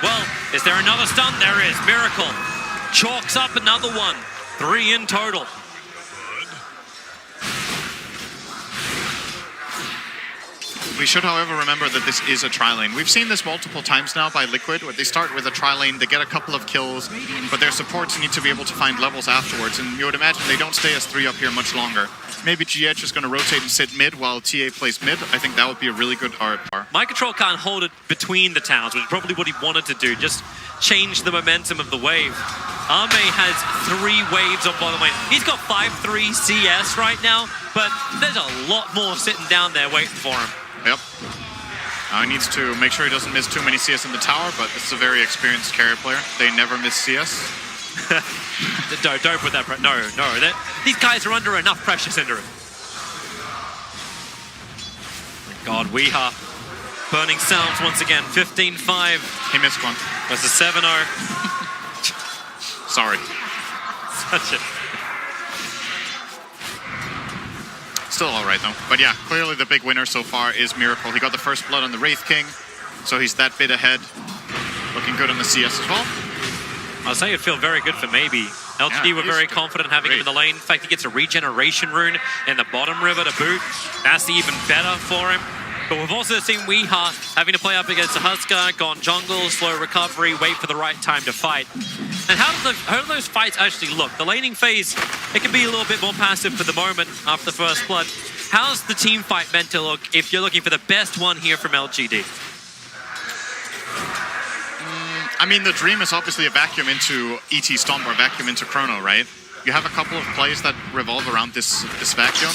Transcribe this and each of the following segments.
well. Is there another stun? There is. Miracle chalks up another one. 3 in total. We should, however, remember that this is a tri-lane. We've seen this multiple times now by Liquid, where they start with a tri-lane, they get a couple of kills, but their supports need to be able to find levels afterwards, and you would imagine they don't stay as 3 up here much longer. Maybe GH is going to rotate and sit mid while TA plays mid. I think that would be a really good art. My Control can't hold it between the towns, which is probably what he wanted to do, just change the momentum of the wave. Arme has 3 waves on bottom lane. He's got 5-3 CS right now, but there's a lot more sitting down there waiting for him. Yep. He needs to make sure he doesn't miss too many CS in the tower, but this is a very experienced carry player. They never miss CS. Don't put that pressure. No. These guys are under enough pressure, Cinder. Thank God, Weeha burning sounds once again. 15-5. He missed one. Versus 7-0. Sorry. Such a... Still all right, though. But yeah, clearly the big winner so far is Miracle. He got the first blood on the Wraith King, so he's that bit ahead. Looking good on the CS as well. I'll say it'd feel very good for maybe. LGD were very confident having him in the lane. In fact, he gets a regeneration rune in the bottom river to boot. That's even better for him. But we've also seen Weeha having to play up against a Huskar, gone jungle, slow recovery, wait for the right time to fight. And how do those fights actually look? The laning phase, it can be a little bit more passive for the moment after the first blood. How's the team fight meant to look if you're looking for the best one here from LGD? I mean, the dream is obviously a vacuum into ET Stomp or vacuum into Chrono, right? You have a couple of plays that revolve around this vacuum,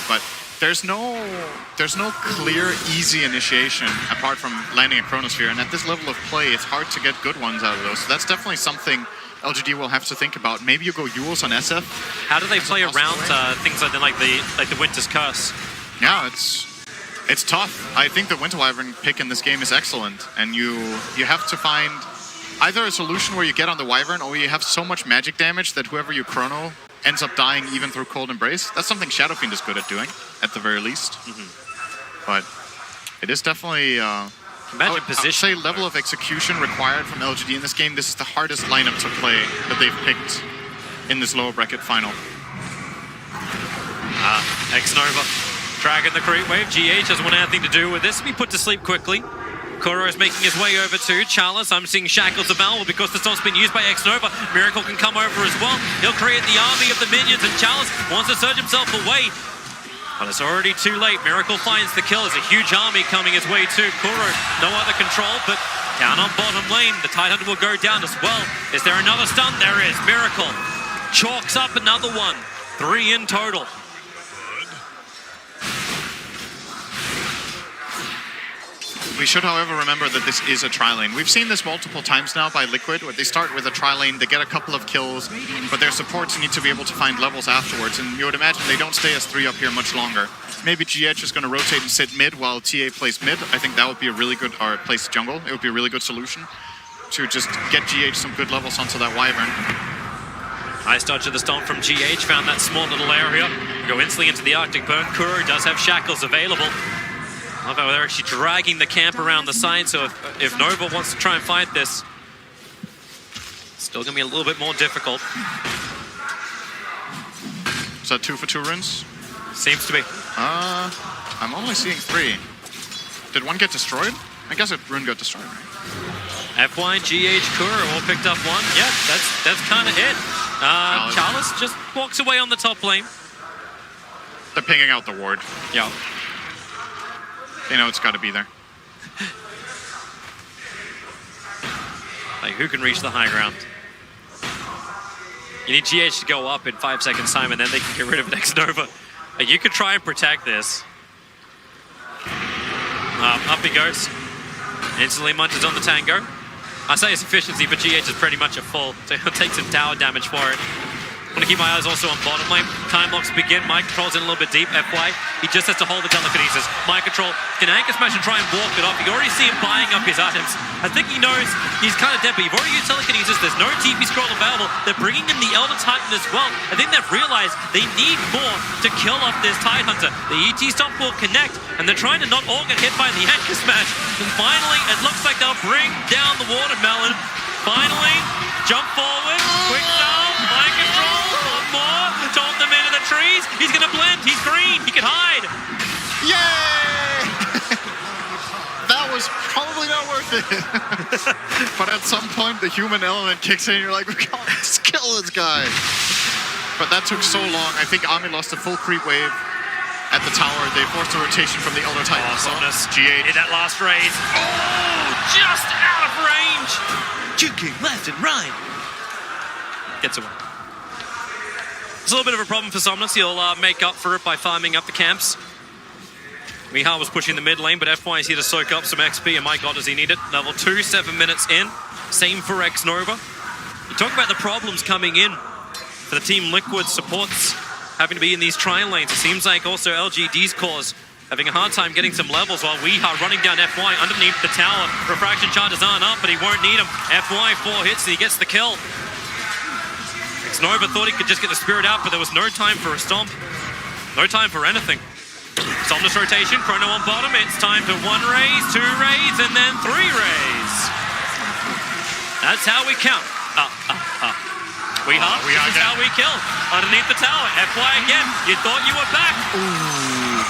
but there's no clear, easy initiation apart from landing a Chronosphere, and at this level of play, it's hard to get good ones out of those. So that's definitely something LGD will have to think about. Maybe you go Yules on SF. How do they play around things like the Winter's Curse? Yeah, it's tough. I think the Winter Wyvern pick in this game is excellent, and you have to find either a solution where you get on the Wyvern, or you have so much magic damage that whoever you Chrono ends up dying even through Cold Embrace. That's something Shadowfiend is good at doing, at the very least. But it is definitely, I would say level of execution required from LGD in this game. This is the hardest lineup to play that they've picked in this lower bracket final. X-Nova dragging the creep wave. GH doesn't want anything to do with this. Be put to sleep quickly. Kuro is making his way over to Chalice. I'm seeing Shackles available because the stomp's been used by X-Nova. Miracle can come over as well. He'll create the army of the minions, and Chalice wants to surge himself away. But it's already too late. Miracle finds the kill. There's a huge army coming his way too. Kuro, no other control, but down on bottom lane. The Tidehunter will go down as well. Is there another stun? There is. Miracle chalks up another one. 3 in total. We should, however, remember that this is a tri-lane. We've seen this multiple times now by Liquid, where they start with a tri-lane, they get a couple of kills, but their supports need to be able to find levels afterwards, and you would imagine they don't stay as 3 up here much longer. Maybe GH is going to rotate and sit mid while TA plays mid. I think that would be a really good, or plays jungle. It would be a really good solution to just get GH some good levels onto that Wyvern. Nice dodge of the stomp from GH, found that small little area. Go instantly into the Arctic Burn. Kuro does have Shackles available. I love how they're actually dragging the camp around the side, so if Nova wants to try and fight this, it's still going to be a little bit more difficult. Is that 2 for 2 runes? Seems to be. I'm only seeing 3. Did one get destroyed? I guess a rune got destroyed, right? FY, GH, Kuro all picked up one. Yeah, that's kind of it. Chalice just walks away on the top lane. They're pinging out the ward. Yeah. They know it's got to be there. Like, who can reach the high ground? You need GH to go up in 5 seconds time, and then they can get rid of X-Nova. Like, you could try and protect this. Up he goes. Instantly munches on the tango. I say it's efficiency, but GH is pretty much at full, so he'll take some tower damage for it. I'm going to keep my eyes also on bottom lane. Time locks begin. My Control's in a little bit deep. FY, he just has to hold the telekinesis. My Control can anchor smash and try and walk it off. You already see him buying up his items. I think he knows he's kind of dead, but you've already used telekinesis. There's no TP scroll available. They're bringing in the Elder Titan as well. I think they've realized they need more to kill off this Tidehunter. The ET Stomp will connect, and they're trying to not all get hit by the anchor smash. And finally, it looks like they'll bring down the water Finally, jump forward, quick down, mind control, one more, told them into the trees. He's gonna blend, he's green, he can hide. Yay! That was probably not worth it. But at some point, the human element kicks in and you're like, we can't just kill this guy. But that took so long. I think Army lost a full creep wave at the tower. They forced a rotation from the Elder Titan. Awesomeness. G8. In that last raid. Oh, just out of range. Juking left and right. Gets away. It's a little bit of a problem for Somnus. He'll make up for it by farming up the camps. Mihal was pushing the mid lane, but FY is here to soak up some XP, and my god, does he need it. Level 2, 7 minutes in. Same for Xnova. You talk about the problems coming in for the Team Liquid supports having to be in these tri lanes. It seems like also LGD's cause having a hard time getting some levels while we are running down FY underneath the tower. Refraction charges aren't up, but he won't need them. FY 4 hits and he gets the kill. Xnova thought he could just get the spirit out, but there was no time for a stomp. No time for anything. Somnus rotation, Chrono on bottom. It's time to 1 raise, 2 raids, and then 3 raids. That's how we count. This is how we kill. Underneath the tower. FY again. You thought you were back. Ooh.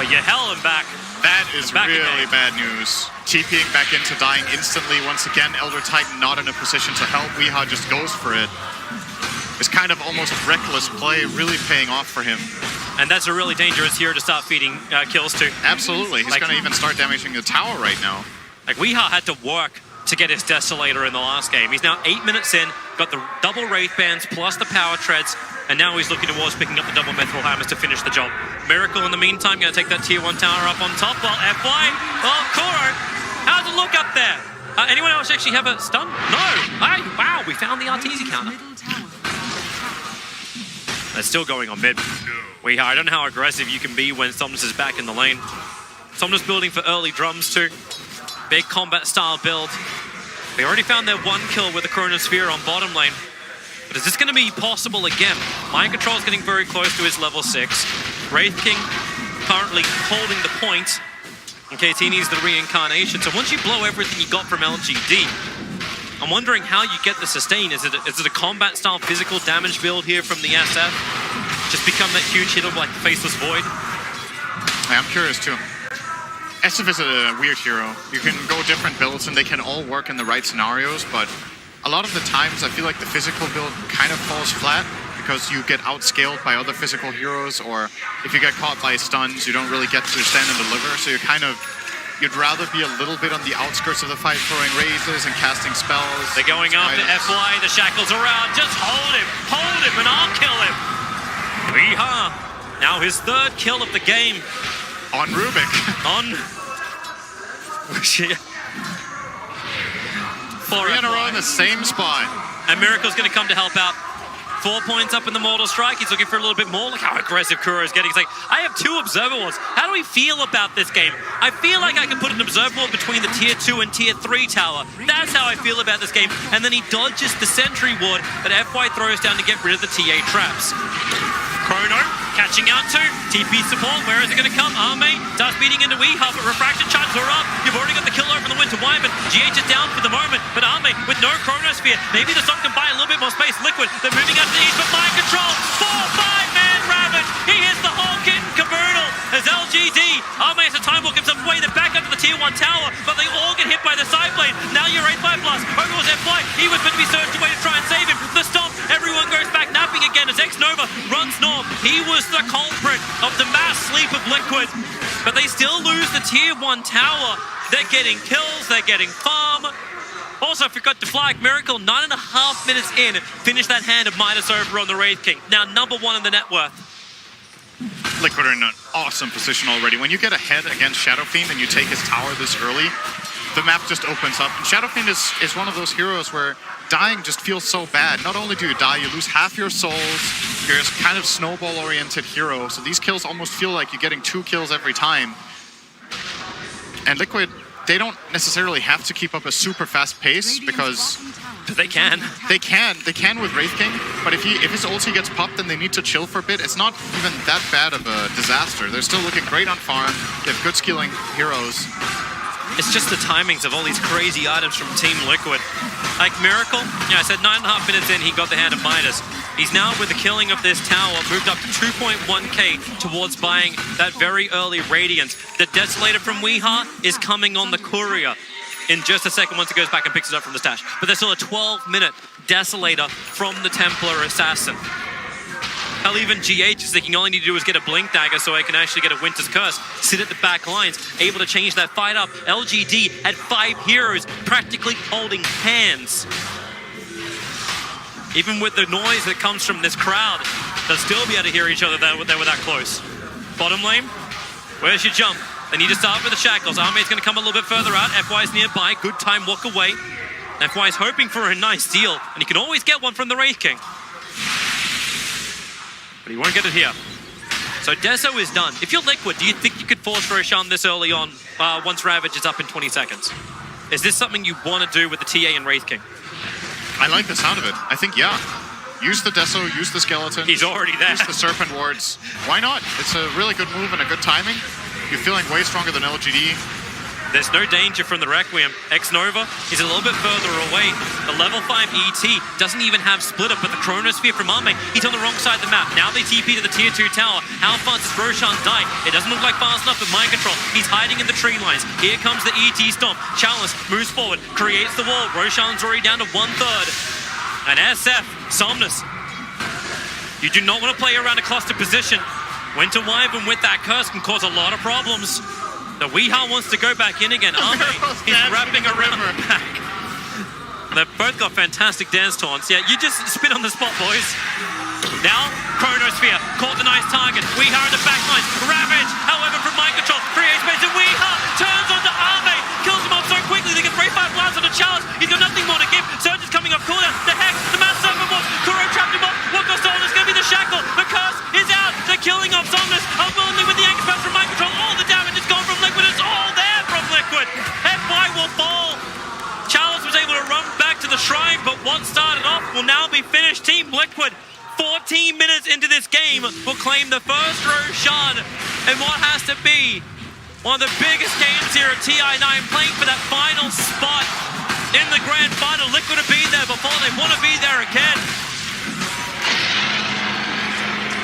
But you're hell and back. That is really bad news. TPing back into dying instantly. Once again, Elder Titan not in a position to help. Weeha just goes for it. It's kind of almost reckless play, really paying off for him. And that's a really dangerous hero to start feeding kills to. Absolutely. He's going to even start damaging the tower right now. Like, Weeha had to work to get his Desolator in the last game. He's now 8 minutes in, got the double Wraith Bands plus the Power Treads, and now he's looking towards picking up the double Mithril Hammers to finish the job. Miracle, in the meantime, going to take that Tier 1 tower up on top, while FY, oh, Kuro, how's it look up there? Anyone else actually have a stun? No. Hey, wow, we found the Arteezy counter. They're still going on mid. I don't know how aggressive you can be when Somnus is back in the lane. Somnus building for early drums too. Big combat style build. They already found their 1 kill with the Chronosphere on bottom lane. But is this going to be possible again? Mind Control is getting very close to his level 6. Wraith King currently holding the point in case he needs the reincarnation. So once you blow everything you got from LGD, I'm wondering how you get the sustain. Is it a combat style physical damage build here from the SF? Just become that huge hit of like the Faceless Void? I'm curious too. SF is a weird hero. You can go different builds and they can all work in the right scenarios, but a lot of the times I feel like the physical build kind of falls flat because you get outscaled by other physical heroes, or if you get caught by stuns, you don't really get to stand and deliver, so you're kind of... You'd rather be a little bit on the outskirts of the fight, throwing raises and casting spells. They're going after FY, the shackles around. Just hold him, and I'll kill him. Weeha, now his 3rd kill of the game. On Rubik. On... 3 in a row in the same spot. And Miracle's going to come to help out. 4 points up in the Mortal Strike. He's looking for a little bit more. Look how aggressive Kuro is getting. He's like, I have 2 Observer Wards. How do we feel about this game? I feel like I can put an Observer Ward between the Tier 2 and Tier 3 tower. That's how I feel about this game. And then he dodges the Sentry Ward that FY throws down to get rid of the TA traps. Chrono catching out to TP support. Where is it going to come? Arme starts beating into Weeha, but refraction charges are up. You've already got the kill over the Winter Wyvern. GH is down for the moment, but Arme with no Chronosphere. Maybe the song can buy a little bit more space. Liquid, they're moving out to the east, but Mind Control, 4-5-man Ravage. He hits the whole kit and caboodle as LGD. Arme has to time walk himself away. They're back up to the Tier 1 tower, but they all get hit by the side blade. Now you're 8-5 plus. Over was FY. He was meant to be surged away to try and save him. The stomp, everyone goes back napping again as Xnova runs north. He was the culprit of the mass sleep of Liquid, but they still lose the Tier 1 tower. They're getting kills, they're getting farm. Also, I forgot to flag Miracle, 9.5 minutes in, finish that hand of Midas over on the Wraith King. Now number 1 in the net worth. Liquid are in an awesome position already. When you get ahead against Shadow Fiend and you take his tower this early, the map just opens up. And Shadow Fiend is one of those heroes where dying just feels so bad. Not only do you die, you lose half your souls. You're a kind of snowball-oriented hero, so these kills almost feel like you're getting 2 kills every time. And Liquid, they don't necessarily have to keep up a super fast pace because... They can. They can with Wraith King, but if his ulti gets popped and they need to chill for a bit, it's not even that bad of a disaster. They're still looking great on farm. They have good skilling heroes. It's just the timings of all these crazy items from Team Liquid. Like Miracle, yeah, I said 9.5 minutes in, he got the hand of Midas. He's now, with the killing of this tower, moved up to 2.1k towards buying that very early Radiant. The Desolator from Weeha is coming on the Courier in just a second once it goes back and picks it up from the stash. But there's still a 12-minute Desolator from the Templar Assassin. Hell, even GH is thinking all I need to do is get a Blink Dagger so I can actually get a Winter's Curse, sit at the back lines, able to change that fight up. LGD had 5 heroes practically holding hands. Even with the noise that comes from this crowd, they'll still be able to hear each other there. They were that close. Bottom lane, where's your jump? They need to start with the Shackles. Arme's going to come a little bit further out. FY's nearby. Good time, walk away. FY's hoping for a nice deal, and he can always get one from the Wraith King. But he won't get it here. So Deso is done. If you're Liquid, do you think you could force Roshan this early on once Ravage is up in 20 seconds? Is this something you want to do with the TA and Wraith King? I like the sound of it. I think, yeah. Use the Deso, use the Skeleton. He's already there. Use the Serpent Wards. Why not? It's a really good move and a good timing. You're feeling way stronger than LGD. There's no danger from the Requiem. X-Nova is a little bit further away. The level 5 ET doesn't even have Split Up, but the Chronosphere from Arme, he's on the wrong side of the map. Now they TP to the tier 2 tower. How fast does Roshan die? It doesn't look like fast enough with mind control. He's hiding in the tree lines. Here comes the ET Stomp. Chalice moves forward, creates the wall. Roshan's already down to 1/3. And SF, Somnus. You do not want to play around a cluster position. Winter Wyvern with that curse can cause a lot of problems. The Weeha wants to go back in again. Arme, he's wrapping around the back. They've both got fantastic dance taunts. Yeah, you just spin on the spot, boys. Now, Chronosphere, caught the nice target. Weeha in the back lines. Ravage, however, from mind control, creates space, and Weeha turns onto Arme, kills him off so quickly. They get 3-5 blasts on the Chalice. He's got nothing more to give. Surge is coming off cooldown. The Hex, the Mass Serpent Wolf. Kuro trapped him off. What goes on is going to be the Shackle. The Curse is out. The killing of Somnus. Unwillingly with the Anchor Spell from mind control. All the damage is gone from Liquid. It's all there from Liquid. FY will fall. Chalice was able to run back to the shrine, but what started off will now be finished. Team Liquid, 14 minutes into this game, will claim the first Roshan in what has to be one of the biggest games here at TI9, playing for that final spot in the grand final. Liquid have been there before, they want to be there again.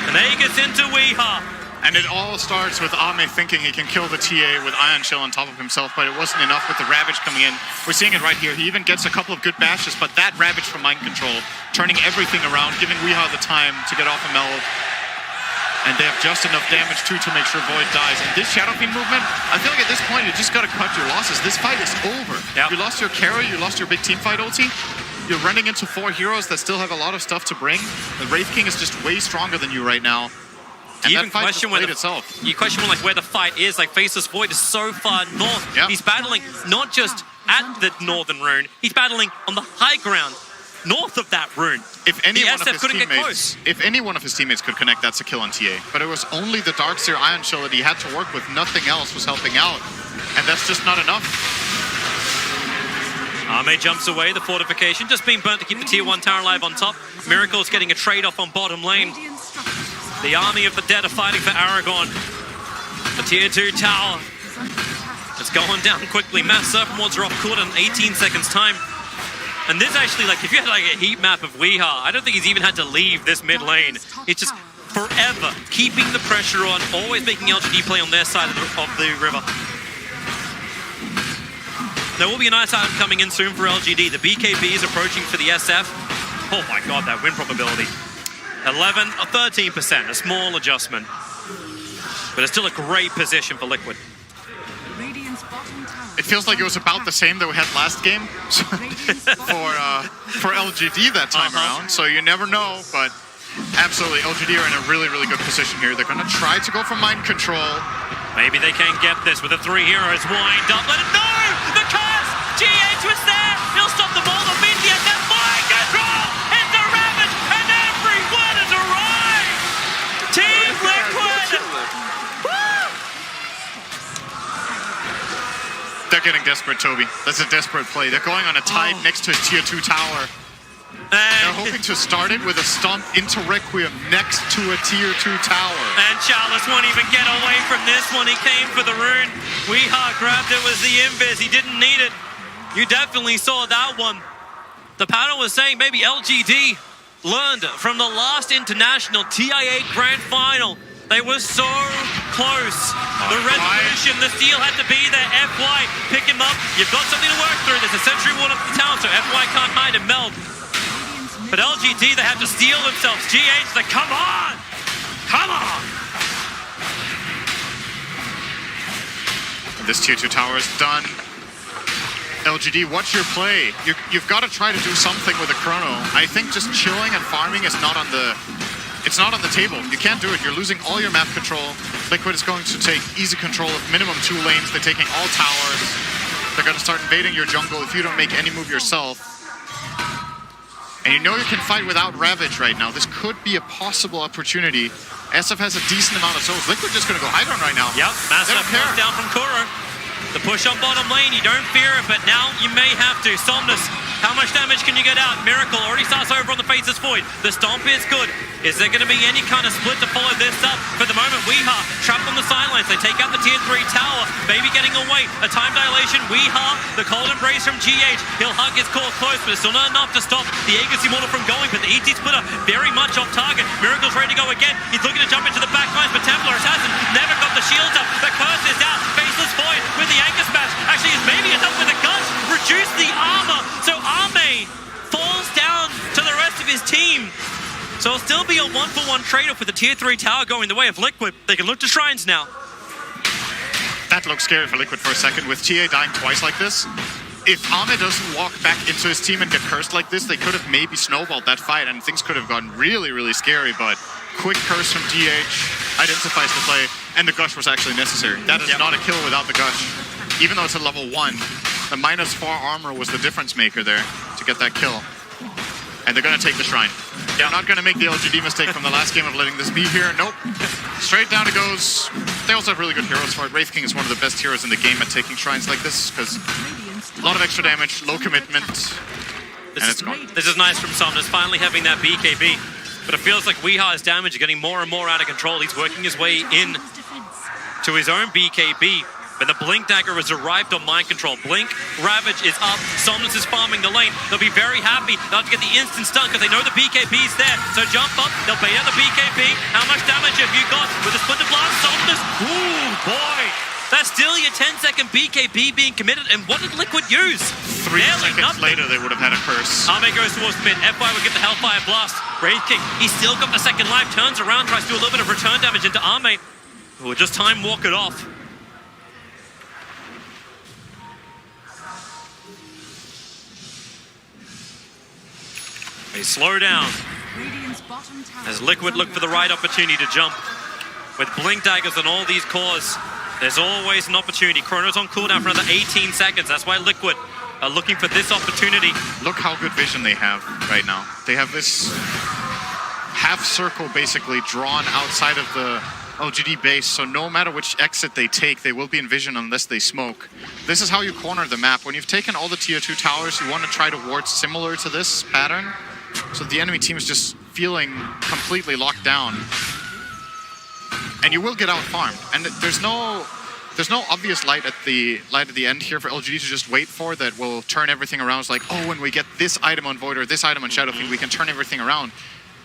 And there he gets into Weeha. And it all starts with Arme thinking he can kill the TA with Ion Shell on top of himself, but it wasn't enough with the Ravage coming in. We're seeing it right here. He even gets a couple of good bashes, but that Ravage from mind control, turning everything around, giving Weeha the time to get off a meld. And they have just enough damage too to make sure Void dies. And this Shadow Fiend movement, I feel like at this point you just gotta cut your losses. This fight is over. Yep. You lost your carry, you lost your big team fight ulti. You're running into 4 heroes that still have a lot of stuff to bring. The Wraith King is just way stronger than you right now. And you even question where you question like where the fight is. Like Faceless Void is so far north. Yep. He's battling not just at the northern rune, he's battling on the high ground north of that rune. If any the one SF of his couldn't get teammates, close. if any one of his teammates could connect, that's a kill on TA. But it was only the Darkseer Ion Shell that he had to work with. Nothing else was helping out, and that's just not enough. Arme jumps away, the fortification just being burnt to keep the tier 1 tower alive on top. Miracle's getting a trade-off on bottom lane. The army of the dead are fighting for Aragon. The tier 2 tower. It's going down quickly. Mass Serpent Wards are off cooldown in 18 seconds time. And this actually, like, if you had like a heat map of Weeha, I don't think he's even had to leave this mid lane. It's just forever keeping the pressure on, always making LGD play on their side of the river. There will be a nice item coming in soon for LGD. The BKB is approaching for the SF. Oh my god, that win probability. 11 or 13%, a small adjustment. But it's still a great position for Liquid. It feels like it was about the same that we had last game for LGD that time around. So you never know, but absolutely, LGD are in a really, really good position here. They're going to try to go for mind control. Maybe they can get this with the 3 heroes. Wind up, let it no! The curse! GH was there! He'll stop the ball, they'll beat the SF. Mind control! It's a Ravage, and everyone has arrived! Team Liquid! Woo! They're getting desperate, Toby. That's a desperate play. They're going on a tide next to his tier 2 tower. They're hoping to start it with a stomp into Requiem next to a tier 2 tower. And Chalice won't even get away from this one. He came for the rune. Weeha grabbed it with the invis. He didn't need it. You definitely saw that one. The panel was saying maybe LGD learned from the last international TI8 Grand Final. They were so close. The resolution, the steal had to be there. FY, pick him up. You've got something to work through. There's a sentry wall up the town, so FY can't hide and meld. But LGD, they have to steal themselves. GH, they come on! Come on! This tier 2 tower is done. LGD, what's your play? You've got to try to do something with a chrono. I think just chilling and farming is not on the... It's not on the table. You can't do it. You're losing all your map control. Liquid is going to take easy control of minimum 2 lanes. They're taking all towers. They're going to start invading your jungle if you don't make any move yourself. And you know you can fight without Ravage right now. This could be a possible opportunity. SF has a decent amount of souls. Liquid just going to go Hydron right now. Yep, massive push down from Kuro. The push on bottom lane, you don't fear it, but now you may have to. Somnus, how much damage can you get out? Miracle already starts over on the Faceless Void. The Stomp is good. Is there going to be any kind of split to follow this up? For the moment, Weeha trapped on the sidelines. They take out the tier 3 tower. Baby getting away. A time dilation. Weeha, the cold embrace from GH. He'll hug his core close, but it's still not enough to stop the Aegis Immortal from going. But the ET splitter very much off target. Miracle's ready to go again. He's looking to jump into the back lines, but Templar hasn't. Never got the shields up. The curse is out. Faceless Void with the Anchor Smash. Actually, his baby is up with a gun. Reduce the armor. So Arme falls down to the rest of his team. So it'll still be a 1-for-1 trade-off with the tier 3 tower going the way of Liquid. They can look to Shrines now. That looks scary for Liquid for a second. With TA dying twice like this, if Ame doesn't walk back into his team and get cursed like this, they could have maybe snowballed that fight and things could have gotten really, really scary. But quick curse from DH identifies the play, and the Gush was actually necessary. That is not a kill without the Gush. Even though it's a level 1, the -4 armor was the difference maker there to get that kill. And they're going to take the Shrine. They're not going to make the LGD mistake from the last game of letting this be here. Nope. Straight down it goes. They also have really good heroes for it. Wraith King is one of the best heroes in the game at taking Shrines like this, because a lot of extra damage, low commitment, and it's gone. This is nice from Somnus, finally having that BKB. But it feels like Weeha's damage is getting more and more out of control. He's working his way in to his own BKB. But the Blink Dagger has arrived on mind control. Blink, Ravage is up. Somnus is farming the lane. They'll be very happy not to get the instant stun because they know the BKB's there. So jump up, they'll bait out the BKB. How much damage have you got with the Splinter Blast? Somnus, ooh, boy. That's still your 10-second BKB being committed. And what did Liquid use? 3 seconds later, they would have had a curse. Arme goes towards mid. FY would get the Hellfire Blast. Wraith King, he's still got the second life. Turns around, tries to do a little bit of return damage into Arme. Who will just time walk it off. They slow down as Liquid look for the right opportunity to jump. With Blink Daggers on all these cores, there's always an opportunity. Chrono's on cooldown for another 18 seconds. That's why Liquid are looking for this opportunity. Look how good vision they have right now. They have this half circle basically drawn outside of the LGD base, so no matter which exit they take, they will be in vision unless they smoke. This is how you corner the map. When you've taken all the tier 2 towers, you want to try to ward similar to this pattern. So the enemy team is just feeling completely locked down. And you will get out farmed. And there's no obvious light at the end here for LGD to just wait for that will turn everything around. It's like, oh, when we get this item on Void or this item on Shadow Fiend, we can turn everything around.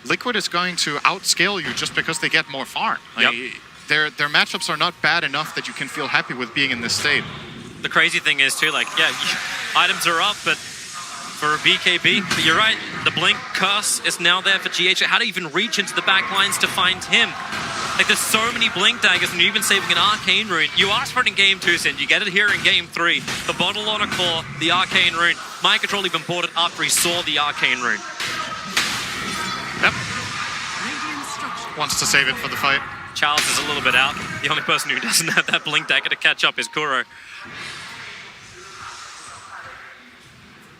Liquid is going to outscale you just because they get more farm. Like, their matchups are not bad enough that you can feel happy with being in this state. The crazy thing is too, like, yeah, items are up, but for a BKB, but you're right, the Blink Curse is now there for GH. How to even reach into the back lines to find him? Like, there's so many Blink Daggers, and you're even saving an Arcane Rune. You asked for it in Game 2, Sin. You get it here in Game 3. The bottle on a core, the Arcane Rune. Mind Control even bought it after he saw the Arcane Rune. Yep. Wants to save it for the fight. Charles is a little bit out. The only person who doesn't have that Blink Dagger to catch up is Kuro.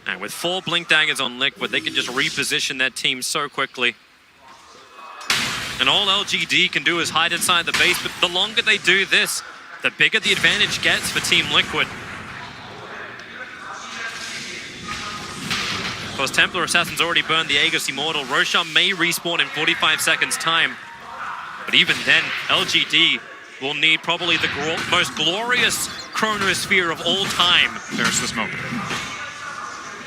And with 4 Blink Daggers on Liquid, they can just reposition their team so quickly. And all LGD can do is hide inside the base, but the longer they do this, the bigger the advantage gets for Team Liquid. Of course, Templar Assassin's already burned the Aegis Immortal. Roshan may respawn in 45 seconds time. But even then, LGD will need probably the most glorious chronosphere of all time. There's the smoke.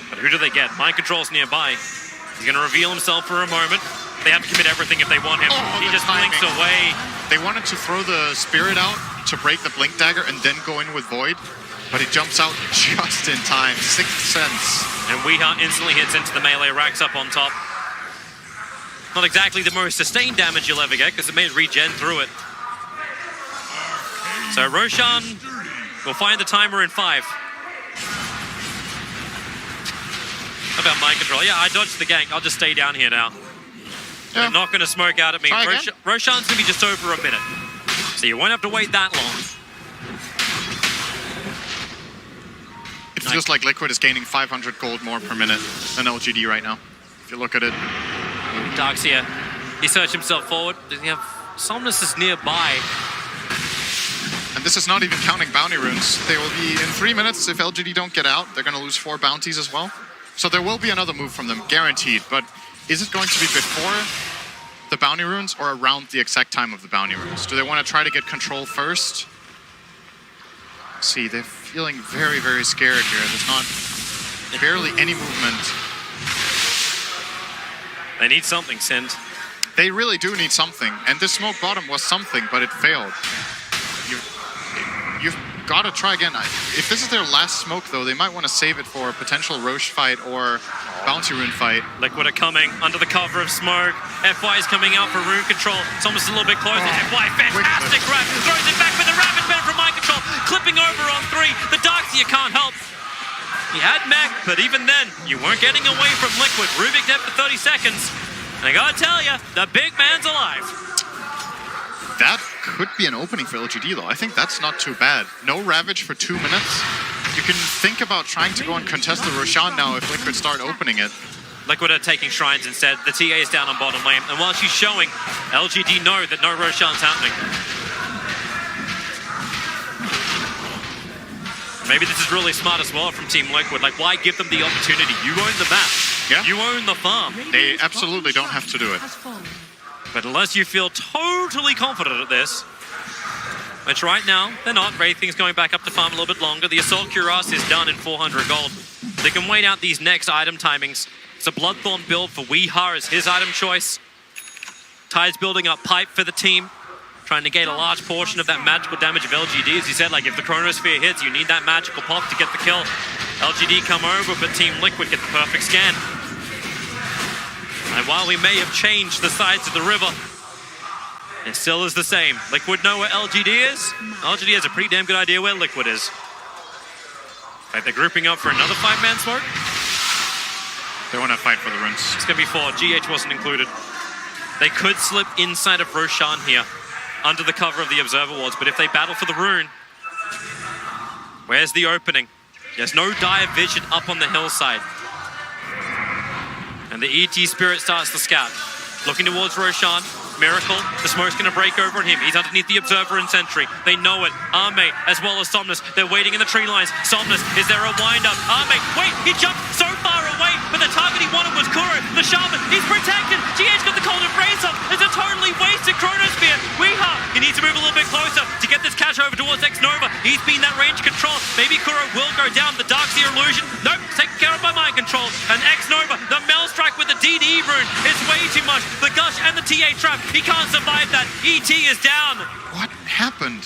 But who do they get? Mind Control's nearby. He's going to reveal himself for a moment. They have to commit everything if they want him. He just blinks away. They wanted to throw the Spirit out to break the Blink Dagger and then go in with Void, but he jumps out just in time. Sixth Sense. And Weeha instantly hits into the melee, racks up on top. Not exactly the most sustained damage you'll ever get, because it may regen through it. So Roshan will find the timer in 5. How about Mind Control? Yeah, I dodged the gank. I'll just stay down here now. Yeah. They're not going to smoke out at me. Roshan's going to be just over a minute. So you won't have to wait that long. It feels like Liquid is gaining 500 gold more per minute than LGD right now, if you look at it. Darkseer, he searched himself forward. Does he have Somnus is nearby? And this is not even counting bounty runes. They will be in 3 minutes. If LGD don't get out, they're going to lose 4 bounties as well. So there will be another move from them, guaranteed. But is it going to be before the bounty runes or around the exact time of the bounty runes? Do they want to try to get control first? See, they're feeling very, very scared here. There's not barely any movement. They need something, Sind. They really do need something. And this smoke bottom was something, but it failed. You've got to try again. If this is their last smoke, though, they might want to save it for a potential Roche fight or bounty rune fight. Liquid are coming under the cover of smoke. FY is coming out for rune control. It's almost a little bit closer. FY, fantastic grab. Throws it back with the rapid bend from Mind Control. Clipping over on 3. The Darkseer can't help. He had mech, but even then, you weren't getting away from Liquid. Rubik dead for 30 seconds. And I gotta tell you, the big man's alive. That could be an opening for LGD, though. I think that's not too bad. No Ravage for 2 minutes. You can think about trying to go and contest the Roshan now if Liquid start opening it. Liquid are taking shrines instead. The TA is down on bottom lane. And while she's showing, LGD know that no Roshan's happening. Maybe this is really smart as well from Team Liquid. Like, why give them the opportunity? You own the map. Yeah. You own the farm. They absolutely don't have to do it. But unless you feel totally confident at this, which right now, they're not. Wraithing's going back up to farm a little bit longer. The Assault Cuirass is done in 400 gold. They can wait out these next item timings. It's a Bloodthorn build for Weeha as his item choice. Tide's building up Pipe for the team, trying to gain a large portion of that magical damage of LGD. As he said, like, if the Chronosphere hits, you need that magical pop to get the kill. LGD come over, but Team Liquid get the perfect scan. And while we may have changed the sides of the river, it still is the same. Liquid know where LGD is. LGD has a pretty damn good idea where Liquid is. In fact, they're grouping up for another 5-man smoke. They want to fight for the runes. It's going to be 4. GH wasn't included. They could slip inside of Roshan here, under the cover of the Observer Wards, but if they battle for the rune, where's the opening? There's no dire vision up on the hillside. And the ET Spirit starts to scout. Looking towards Roshan. Miracle, the smoke's going to break over on him. He's underneath the Observer and Sentry. They know it. Arme, as well as Somnus. They're waiting in the tree lines. Somnus, is there a wind-up? Arme, wait, he jumped so far away, but the target he wanted was Kuro. The Shaman, he's protected. GH got the cold embrace up. It's a totally wasted Chronosphere. Weeha, he needs to move a little bit closer to get this catch over towards X-Nova. He's been that range control. Maybe Kuro will go down. The Darkseer illusion. Nope, taken care of by Mind Control. And X-Nova, the Mel Strike with the DD rune is way too much. The Gush and the TA Trap. He can't survive that. ET is down. What happened?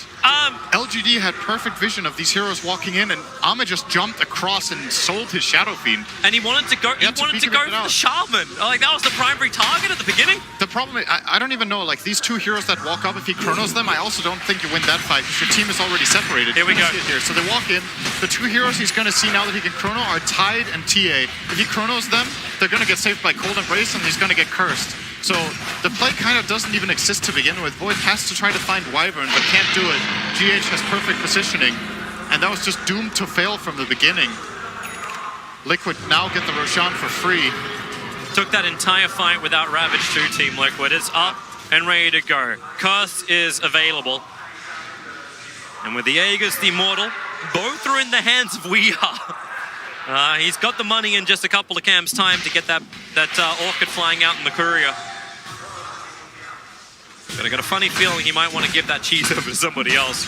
LGD had perfect vision of these heroes walking in, and Ame just jumped across and sold his Shadow Fiend. And he wanted to go. He wanted to go for the Shaman. Like, that was the primary target at the beginning. The problem is, I don't even know. Like, these 2 heroes that walk up, if he chronos them, I also don't think you win that fight because your team is already separated. Here we go. Here. So they walk in. The 2 heroes he's going to see now that he can chrono are Tide and TA. If he chronos them, they're going to get saved by Cold Embrace, and he's going to get cursed. So the play kind of doesn't even exist to begin with. Void has to try to find Wyvern, but can't do it. GH has perfect positioning, and that was just doomed to fail from the beginning. Liquid now get the Roshan for free. Took that entire fight without Ravage to Team Liquid. It's up and ready to go. Curse is available. And with the Aegis, the Immortal, both are in the hands of Weeha. He's got the money in just a couple of camps' time to get that Orchid flying out in the courier. But I got a funny feeling he might want to give that cheese over to somebody else.